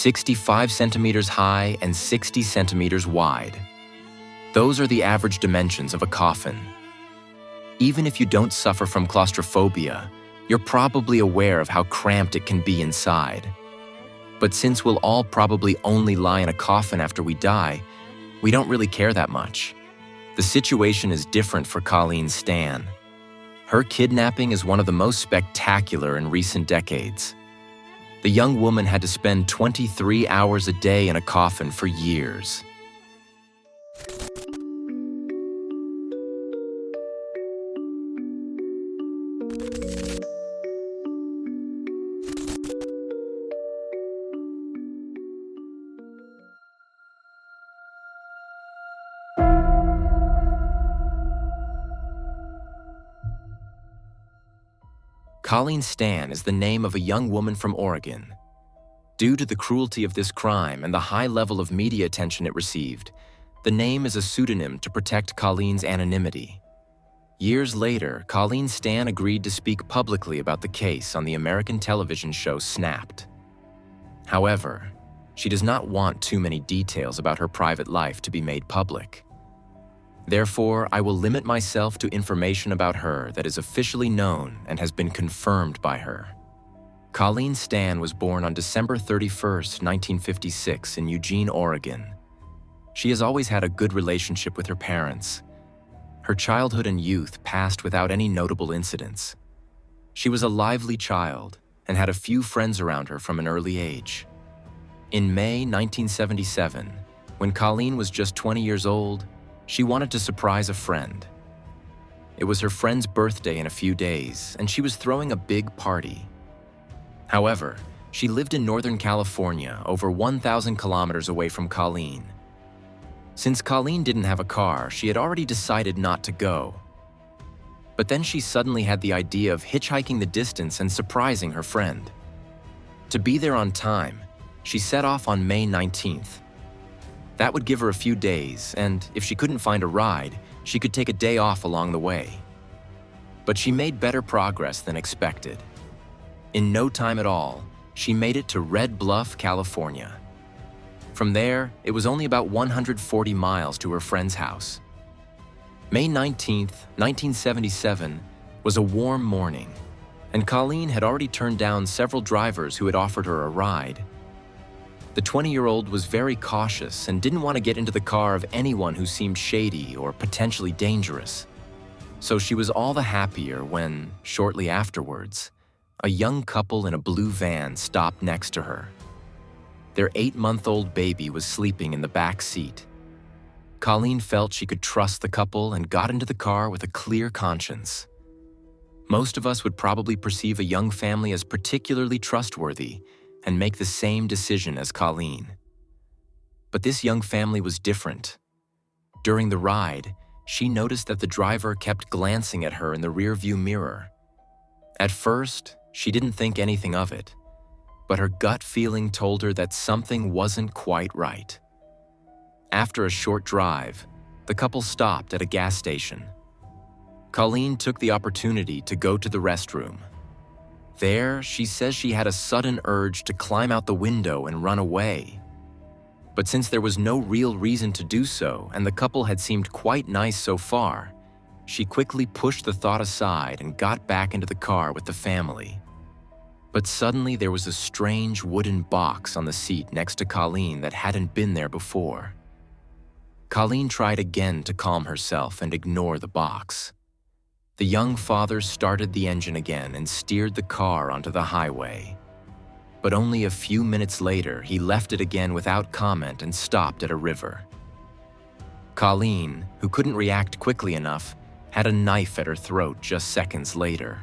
65 centimeters high and 60 centimeters wide. Those are the average dimensions of a coffin. Even if you don't suffer from claustrophobia, you're probably aware of how cramped it can be inside. But since we'll all probably only lie in a coffin after we die, we don't really care that much. The situation is different for Colleen Stan. Her kidnapping is one of the most spectacular in recent decades. The young woman had to spend 23 hours a day in a coffin for years. Colleen Stan is the name of a young woman from Oregon. Due to the cruelty of this crime and the high level of media attention it received, the name is a pseudonym to protect Colleen's anonymity. Years later, Colleen Stan agreed to speak publicly about the case on the American television show Snapped. However, she does not want too many details about her private life to be made public. Therefore, I will limit myself to information about her that is officially known and has been confirmed by her. Colleen Stan was born on December 31st, 1956 in Eugene, Oregon. She has always had a good relationship with her parents. Her childhood and youth passed without any notable incidents. She was a lively child and had a few friends around her from an early age. In May 1977, when Colleen was just 20 years old, she wanted to surprise a friend. It was her friend's birthday in a few days, and she was throwing a big party. However, she lived in Northern California, over 1,000 kilometers away from Colleen. Since Colleen didn't have a car, she had already decided not to go. But then she suddenly had the idea of hitchhiking the distance and surprising her friend. To be there on time, she set off on May 19th. That would give her a few days, and if she couldn't find a ride, she could take a day off along the way. But she made better progress than expected. In no time at all, she made it to Red Bluff, California. From there, it was only about 140 miles to her friend's house. May 19th, 1977, was a warm morning, and Colleen had already turned down several drivers who had offered her a ride. The 20-year-old was very cautious and didn't want to get into the car of anyone who seemed shady or potentially dangerous. So she was all the happier when, shortly afterwards, a young couple in a blue van stopped next to her. Their 8-month-old baby was sleeping in the back seat. Colleen felt she could trust the couple and got into the car with a clear conscience. Most of us would probably perceive a young family as particularly trustworthy and make the same decision as Colleen. But this young family was different. During the ride, she noticed that the driver kept glancing at her in the rearview mirror. At first, she didn't think anything of it, but her gut feeling told her that something wasn't quite right. After a short drive, the couple stopped at a gas station. Colleen took the opportunity to go to the restroom. There, she says she had a sudden urge to climb out the window and run away. But since there was no real reason to do so and the couple had seemed quite nice so far, she quickly pushed the thought aside and got back into the car with the family. But suddenly there was a strange wooden box on the seat next to Colleen that hadn't been there before. Colleen tried again to calm herself and ignore the box. The young father started the engine again and steered the car onto the highway. But only a few minutes later, he left it again without comment and stopped at a river. Colleen, who couldn't react quickly enough, had a knife at her throat just seconds later.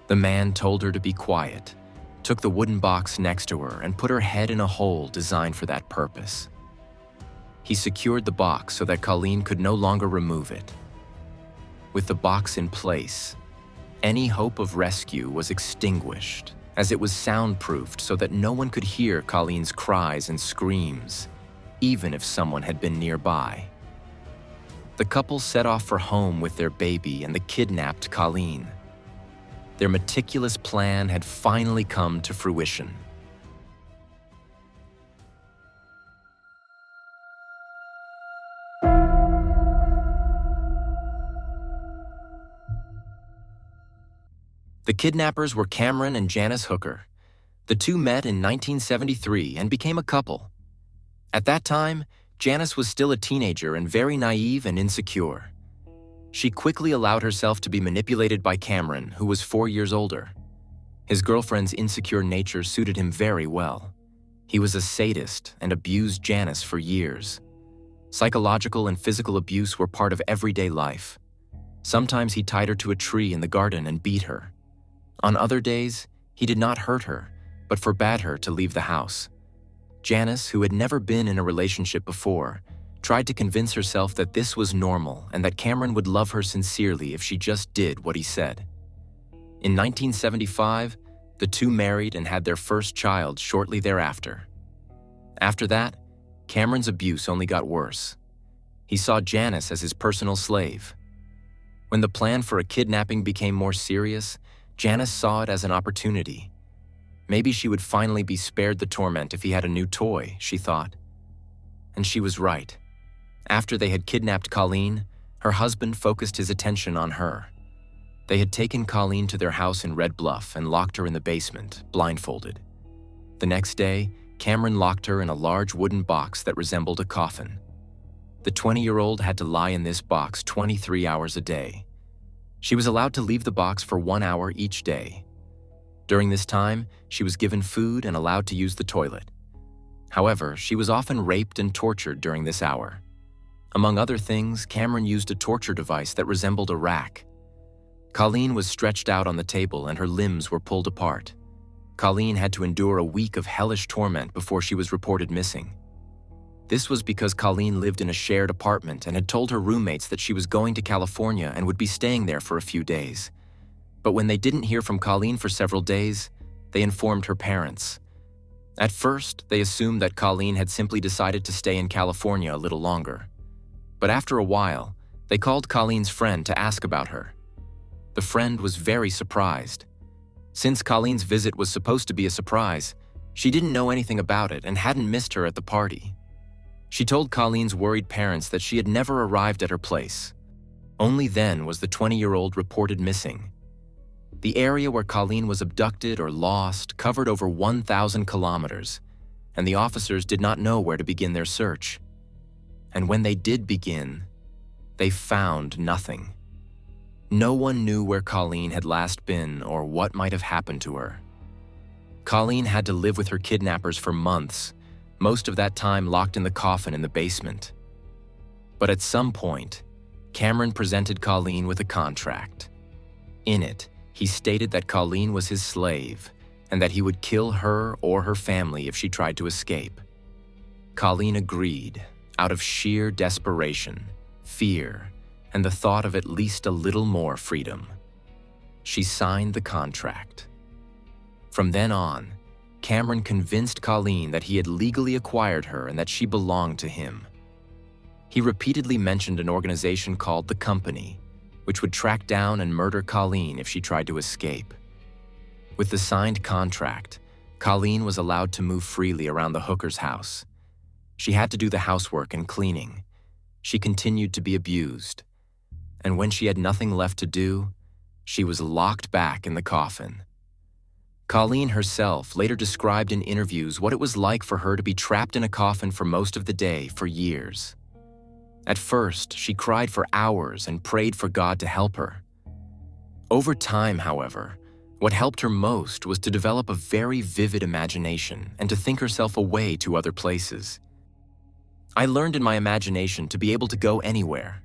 The man told her to be quiet, took the wooden box next to her, and put her head in a hole designed for that purpose. He secured the box so that Colleen could no longer remove it. With the box in place, any hope of rescue was extinguished, as it was soundproofed so that no one could hear Colleen's cries and screams, even if someone had been nearby. The couple set off for home with their baby and the kidnapped Colleen. Their meticulous plan had finally come to fruition. The kidnappers were Cameron and Janice Hooker. The two met in 1973 and became a couple. At that time, Janice was still a teenager and very naive and insecure. She quickly allowed herself to be manipulated by Cameron, who was 4 years older. His girlfriend's insecure nature suited him very well. He was a sadist and abused Janice for years. Psychological and physical abuse were part of everyday life. Sometimes he tied her to a tree in the garden and beat her. On other days, he did not hurt her, but forbade her to leave the house. Janice, who had never been in a relationship before, tried to convince herself that this was normal and that Cameron would love her sincerely if she just did what he said. In 1975, the two married and had their first child shortly thereafter. After that, Cameron's abuse only got worse. He saw Janice as his personal slave. When the plan for a kidnapping became more serious, Janice saw it as an opportunity. Maybe she would finally be spared the torment if he had a new toy, she thought. And she was right. After they had kidnapped Colleen, her husband focused his attention on her. They had taken Colleen to their house in Red Bluff and locked her in the basement, blindfolded. The next day, Cameron locked her in a large wooden box that resembled a coffin. The 20-year-old had to lie in this box 23 hours a day. She was allowed to leave the box for 1 hour each day. During this time, she was given food and allowed to use the toilet. However, she was often raped and tortured during this hour. Among other things, Cameron used a torture device that resembled a rack. Colleen was stretched out on the table and her limbs were pulled apart. Colleen had to endure a week of hellish torment before she was reported missing. This was because Colleen lived in a shared apartment and had told her roommates that she was going to California and would be staying there for a few days. But when they didn't hear from Colleen for several days, they informed her parents. At first, they assumed that Colleen had simply decided to stay in California a little longer. But after a while, they called Colleen's friend to ask about her. The friend was very surprised. Since Colleen's visit was supposed to be a surprise, she didn't know anything about it and hadn't missed her at the party. She told Colleen's worried parents that she had never arrived at her place. Only then was the 20-year-old reported missing. The area where Colleen was abducted or lost covered over 1,000 kilometers, and the officers did not know where to begin their search. And when they did begin, they found nothing. No one knew where Colleen had last been or what might have happened to her. Colleen had to live with her kidnappers for months, most of that time locked in the coffin in the basement. But at some point, Cameron presented Colleen with a contract. In it, he stated that Colleen was his slave and that he would kill her or her family if she tried to escape. Colleen agreed, out of sheer desperation, fear, and the thought of at least a little more freedom. She signed the contract. From then on, Cameron convinced Colleen that he had legally acquired her and that she belonged to him. He repeatedly mentioned an organization called the Company, which would track down and murder Colleen if she tried to escape. With the signed contract, Colleen was allowed to move freely around the Hooker's house. She had to do the housework and cleaning. She continued to be abused. And when she had nothing left to do, she was locked back in the coffin. Colleen herself later described in interviews what it was like for her to be trapped in a coffin for most of the day for years. At first, she cried for hours and prayed for God to help her. Over time, however, what helped her most was to develop a very vivid imagination and to think herself away to other places. I learned in my imagination to be able to go anywhere.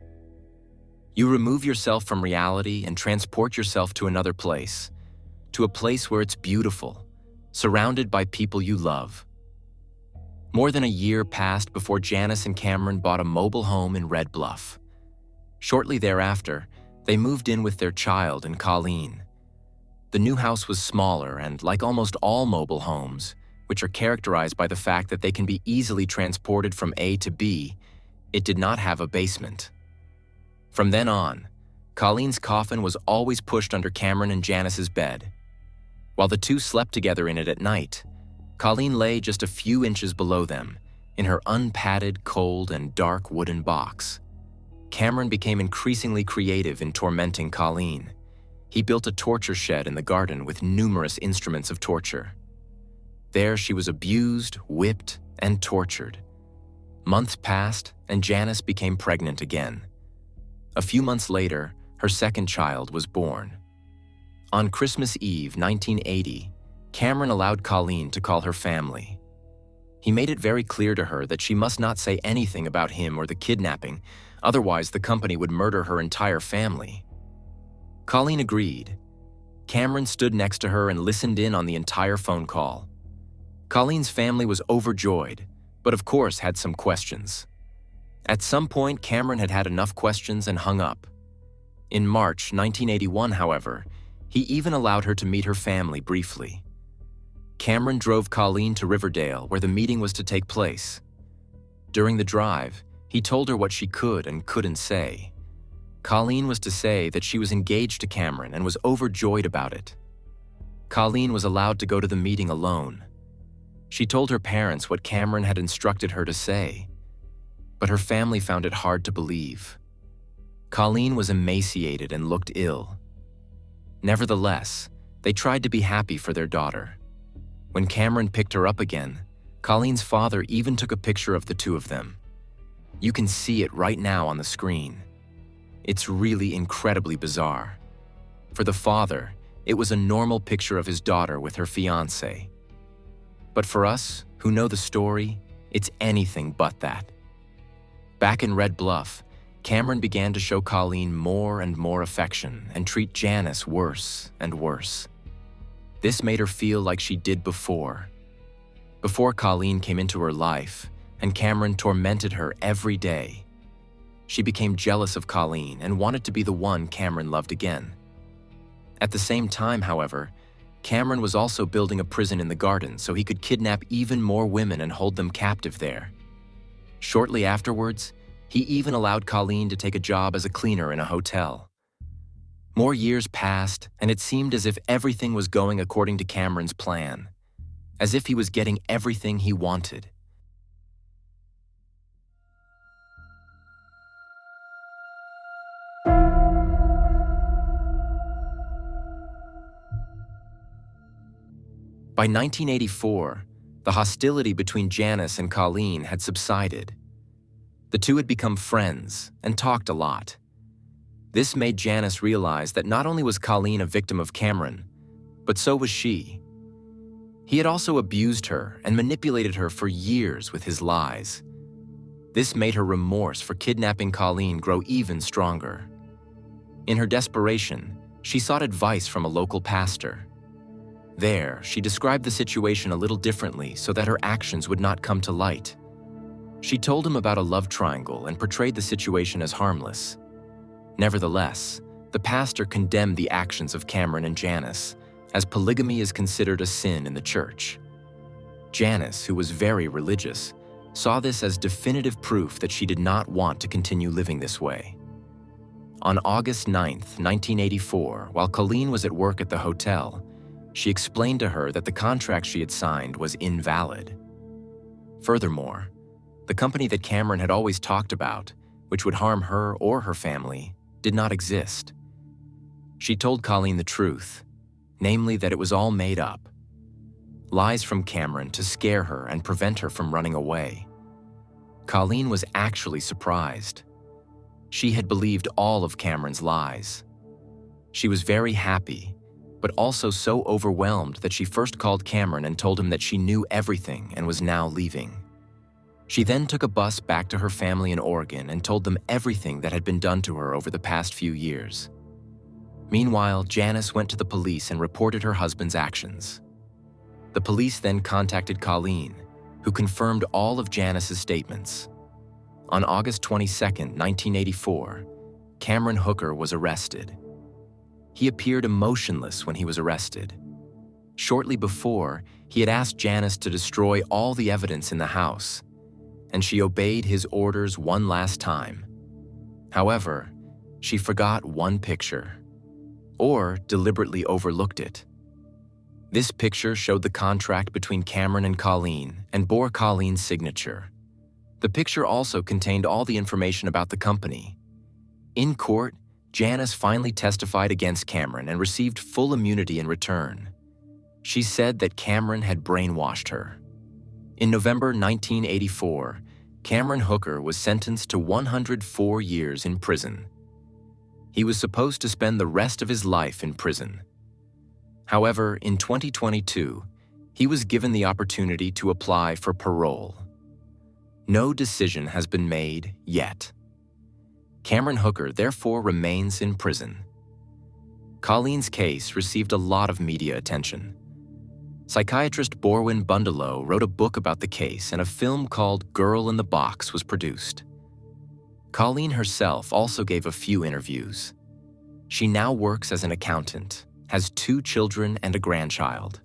You remove yourself from reality and transport yourself to another place, to a place where it's beautiful, surrounded by people you love. More than a year passed before Janice and Cameron bought a mobile home in Red Bluff. Shortly thereafter, they moved in with their child and Colleen. The new house was smaller and, like almost all mobile homes, which are characterized by the fact that they can be easily transported from A to B, it did not have a basement. From then on, Colleen's coffin was always pushed under Cameron and Janice's bed. While the two slept together in it at night, Colleen lay just a few inches below them, in her unpadded, cold, and dark wooden box. Cameron became increasingly creative in tormenting Colleen. He built a torture shed in the garden with numerous instruments of torture. There she was abused, whipped, and tortured. Months passed, and Janice became pregnant again. A few months later, her second child was born. On Christmas Eve, 1980, Cameron allowed Colleen to call her family. He made it very clear to her that she must not say anything about him or the kidnapping, otherwise the company would murder her entire family. Colleen agreed. Cameron stood next to her and listened in on the entire phone call. Colleen's family was overjoyed, but of course had some questions. At some point, Cameron had had enough questions and hung up. In March 1981, however, he even allowed her to meet her family briefly. Cameron drove Colleen to Riverdale, where the meeting was to take place. During the drive, he told her what she could and couldn't say. Colleen was to say that she was engaged to Cameron and was overjoyed about it. Colleen was allowed to go to the meeting alone. She told her parents what Cameron had instructed her to say, but her family found it hard to believe. Colleen was emaciated and looked ill. Nevertheless, they tried to be happy for their daughter. When Cameron picked her up again, Colleen's father even took a picture of the two of them. You can see it right now on the screen. It's really incredibly bizarre. For the father, it was a normal picture of his daughter with her fiancé. But for us, who know the story, it's anything but that. Back in Red Bluff, Cameron began to show Colleen more and more affection and treat Janice worse and worse. This made her feel like she did before. Before Colleen came into her life, and Cameron tormented her every day. She became jealous of Colleen and wanted to be the one Cameron loved again. At the same time, however, Cameron was also building a prison in the garden so he could kidnap even more women and hold them captive there. Shortly afterwards, he even allowed Colleen to take a job as a cleaner in a hotel. More years passed, and it seemed as if everything was going according to Cameron's plan, as if he was getting everything he wanted. By 1984, the hostility between Janice and Colleen had subsided. The two had become friends and talked a lot. This made Janice realize that not only was Colleen a victim of Cameron, but so was she. He had also abused her and manipulated her for years with his lies. This made her remorse for kidnapping Colleen grow even stronger. In her desperation, she sought advice from a local pastor. There, she described the situation a little differently so that her actions would not come to light. She told him about a love triangle and portrayed the situation as harmless. Nevertheless, the pastor condemned the actions of Cameron and Janice, as polygamy is considered a sin in the church. Janice, who was very religious, saw this as definitive proof that she did not want to continue living this way. On August 9, 1984, while Colleen was at work at the hotel, she explained to her that the contract she had signed was invalid. Furthermore, the company that Cameron had always talked about, which would harm her or her family, did not exist. She told Colleen the truth, namely that it was all made up. Lies from Cameron to scare her and prevent her from running away. Colleen was actually surprised. She had believed all of Cameron's lies. She was very happy, but also so overwhelmed that she first called Cameron and told him that she knew everything and was now leaving. She then took a bus back to her family in Oregon and told them everything that had been done to her over the past few years. Meanwhile, Janice went to the police and reported her husband's actions. The police then contacted Colleen, who confirmed all of Janice's statements. On August 22, 1984, Cameron Hooker was arrested. He appeared emotionless when he was arrested. Shortly before, he had asked Janice to destroy all the evidence in the house, and she obeyed his orders one last time. However, she forgot one picture, or deliberately overlooked it. This picture showed the contract between Cameron and Colleen and bore Colleen's signature. The picture also contained all the information about the company. In court, Janice finally testified against Cameron and received full immunity in return. She said that Cameron had brainwashed her. In November 1984, Cameron Hooker was sentenced to 104 years in prison. He was supposed to spend the rest of his life in prison. However, in 2022, he was given the opportunity to apply for parole. No decision has been made yet. Cameron Hooker therefore remains in prison. Colleen's case received a lot of media attention. Psychiatrist Borwin Bundelow wrote a book about the case, and a film called Girl in the Box was produced. Colleen herself also gave a few interviews. She now works as an accountant, has 2 children and a grandchild.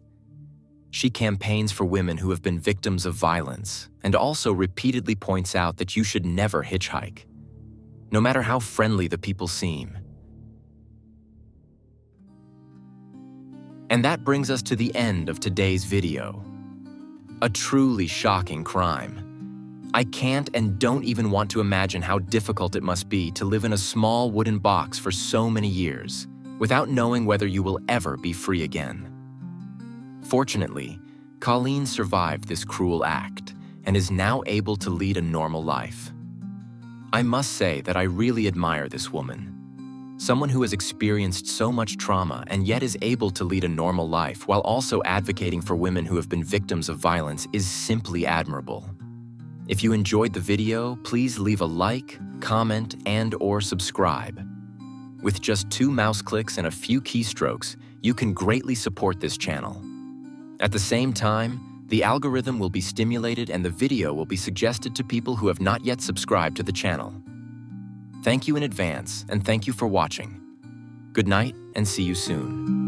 She campaigns for women who have been victims of violence and also repeatedly points out that you should never hitchhike, no matter how friendly the people seem. And that brings us to the end of today's video. A truly shocking crime. I can't and don't even want to imagine how difficult it must be to live in a small wooden box for so many years without knowing whether you will ever be free again. Fortunately, Colleen survived this cruel act and is now able to lead a normal life. I must say that I really admire this woman. Someone who has experienced so much trauma and yet is able to lead a normal life while also advocating for women who have been victims of violence is simply admirable. If you enjoyed the video, please leave a like, comment, and/or subscribe. With just 2 mouse clicks and a few keystrokes, you can greatly support this channel. At the same time, the algorithm will be stimulated and the video will be suggested to people who have not yet subscribed to the channel. Thank you in advance, and thank you for watching. Good night, and see you soon.